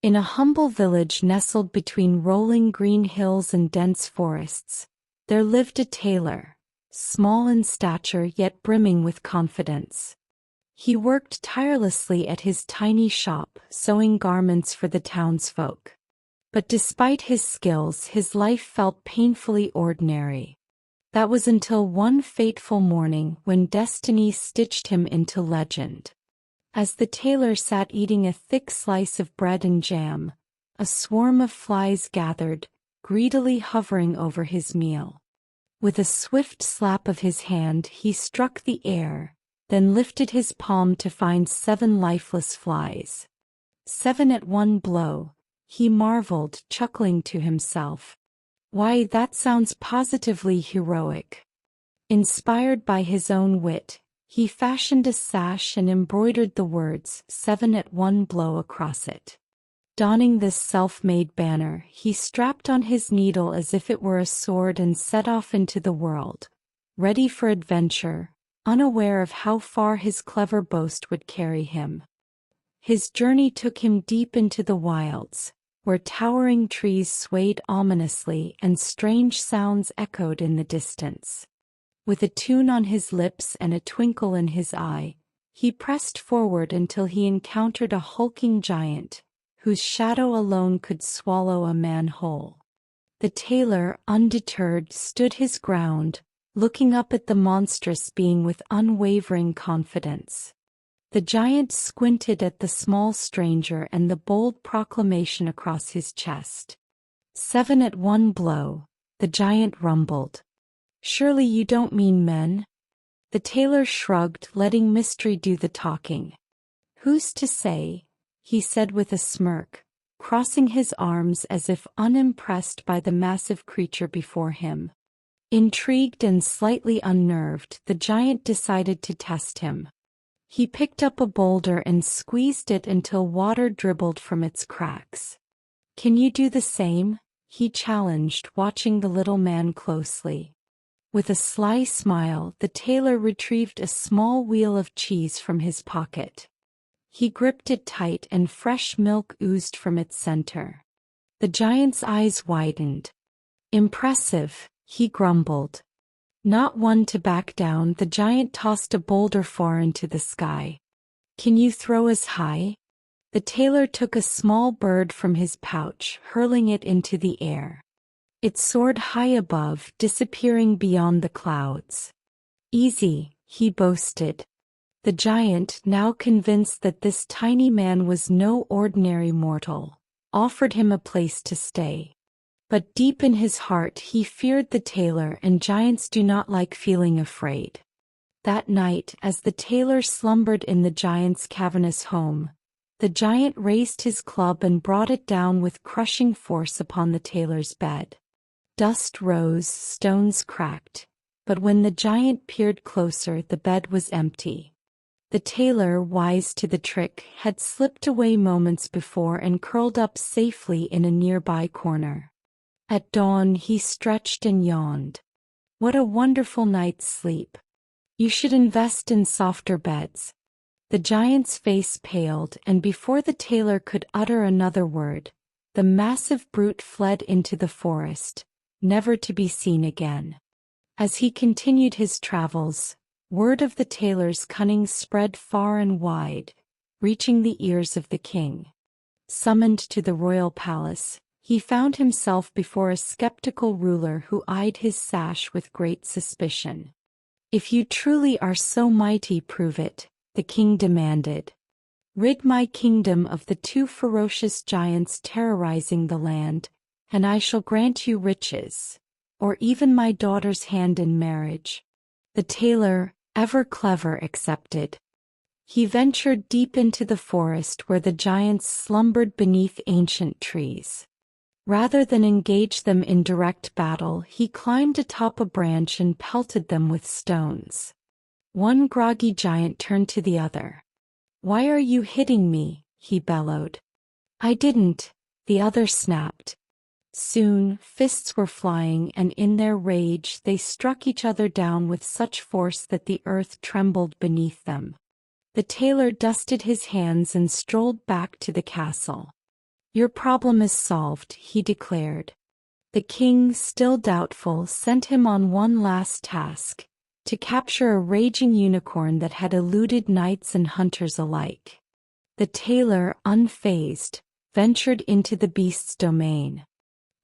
In a humble village nestled between rolling green hills and dense forests, there lived a tailor, small in stature yet brimming with confidence. He worked tirelessly at his tiny shop, sewing garments for the townsfolk. But despite his skills, his life felt painfully ordinary. That was until one fateful morning when destiny stitched him into legend. As the tailor sat eating a thick slice of bread and jam, a swarm of flies gathered, greedily hovering over his meal. With a swift slap of his hand he struck the air, then lifted his palm to find 7 lifeless flies. 7 at one blow, he marveled, chuckling to himself. Why, that sounds positively heroic. Inspired by his own wit, he fashioned a sash and embroidered the words 7 at one blow across it. Donning this self-made banner, he strapped on his needle as if it were a sword and set off into the world, ready for adventure, unaware of how far his clever boast would carry him. His journey took him deep into the wilds, where towering trees swayed ominously and strange sounds echoed in the distance. With a tune on his lips and a twinkle in his eye, he pressed forward until he encountered a hulking giant, whose shadow alone could swallow a man whole. The tailor, undeterred, stood his ground, looking up at the monstrous being with unwavering confidence. The giant squinted at the small stranger and the bold proclamation across his chest. 7 at one blow, the giant rumbled. Surely you don't mean men? The tailor shrugged, letting mystery do the talking. Who's to say? He said with a smirk, crossing his arms as if unimpressed by the massive creature before him. Intrigued and slightly unnerved, the giant decided to test him. He picked up a boulder and squeezed it until water dribbled from its cracks. Can you do the same? He challenged, watching the little man closely. With a sly smile, the tailor retrieved a small wheel of cheese from his pocket. He gripped it tight and fresh milk oozed from its center. The giant's eyes widened. Impressive, he grumbled. Not one to back down, the giant tossed a boulder far into the sky. Can you throw as high? The tailor took a small bird from his pouch, hurling it into the air. It soared high above, disappearing beyond the clouds. Easy, he boasted. The giant, now convinced that this tiny man was no ordinary mortal, offered him a place to stay. But deep in his heart he feared the tailor, and giants do not like feeling afraid. That night, as the tailor slumbered in the giant's cavernous home, the giant raised his club and brought it down with crushing force upon the tailor's bed. Dust rose, stones cracked, but when the giant peered closer, the bed was empty. The tailor, wise to the trick, had slipped away moments before and curled up safely in a nearby corner. At dawn he stretched and yawned. What a wonderful night's sleep. You should invest in softer beds. The giant's face paled, and before the tailor could utter another word, the massive brute fled into the forest, never to be seen again. As he continued his travels, word of the tailor's cunning spread far and wide, reaching the ears of the king. Summoned to the royal palace, he found himself before a skeptical ruler who eyed his sash with great suspicion. If you truly are so mighty, prove it, the king demanded. Rid my kingdom of the 2 ferocious giants terrorizing the land, and I shall grant you riches, or even my daughter's hand in marriage. The tailor, ever clever, accepted. He ventured deep into the forest where the giants slumbered beneath ancient trees. Rather than engage them in direct battle, he climbed atop a branch and pelted them with stones. One groggy giant turned to the other. Why are you hitting me? He bellowed. I didn't, the other snapped. Soon, fists were flying, and in their rage they struck each other down with such force that the earth trembled beneath them. The tailor dusted his hands and strolled back to the castle. "Your problem is solved," he declared. The king, still doubtful, sent him on one last task: to capture a raging unicorn that had eluded knights and hunters alike. The tailor, unfazed, ventured into the beast's domain.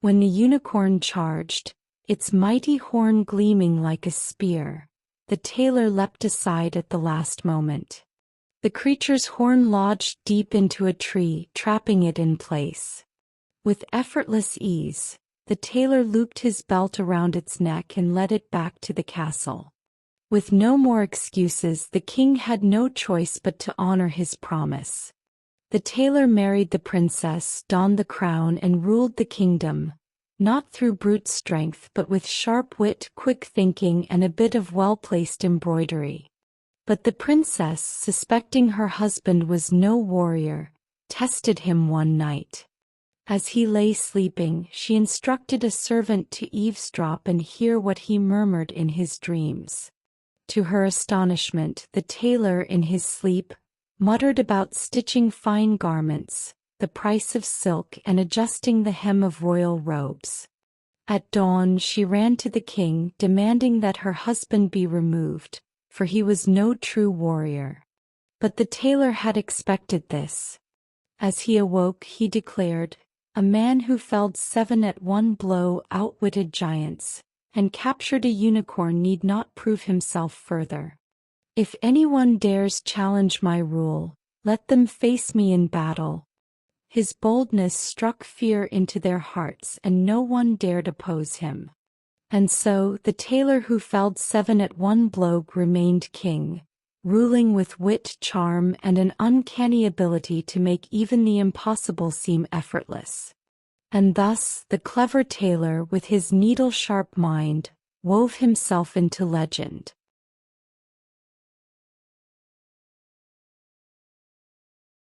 When the unicorn charged, its mighty horn gleaming like a spear, the tailor leapt aside at the last moment. The creature's horn lodged deep into a tree, trapping it in place. With effortless ease, the tailor looped his belt around its neck and led it back to the castle. With no more excuses, the king had no choice but to honor his promise. The tailor married the princess, donned the crown, and ruled the kingdom, not through brute strength but with sharp wit, quick thinking, and a bit of well-placed embroidery. But the princess, suspecting her husband was no warrior, tested him one night. As he lay sleeping, she instructed a servant to eavesdrop and hear what he murmured in his dreams. To her astonishment, the tailor, in his sleep, muttered about stitching fine garments, the price of silk, and adjusting the hem of royal robes. At dawn she ran to the king, demanding that her husband be removed, for he was no true warrior. But the tailor had expected this. As he awoke, he declared, "A man who felled 7 at one blow outwitted giants, and captured a unicorn need not prove himself further. If anyone dares challenge my rule, let them face me in battle." His boldness struck fear into their hearts, and no one dared oppose him. And so, the tailor who felled 7 at one blow remained king, ruling with wit, charm, and an uncanny ability to make even the impossible seem effortless. And thus, the clever tailor, with his needle-sharp mind, wove himself into legend.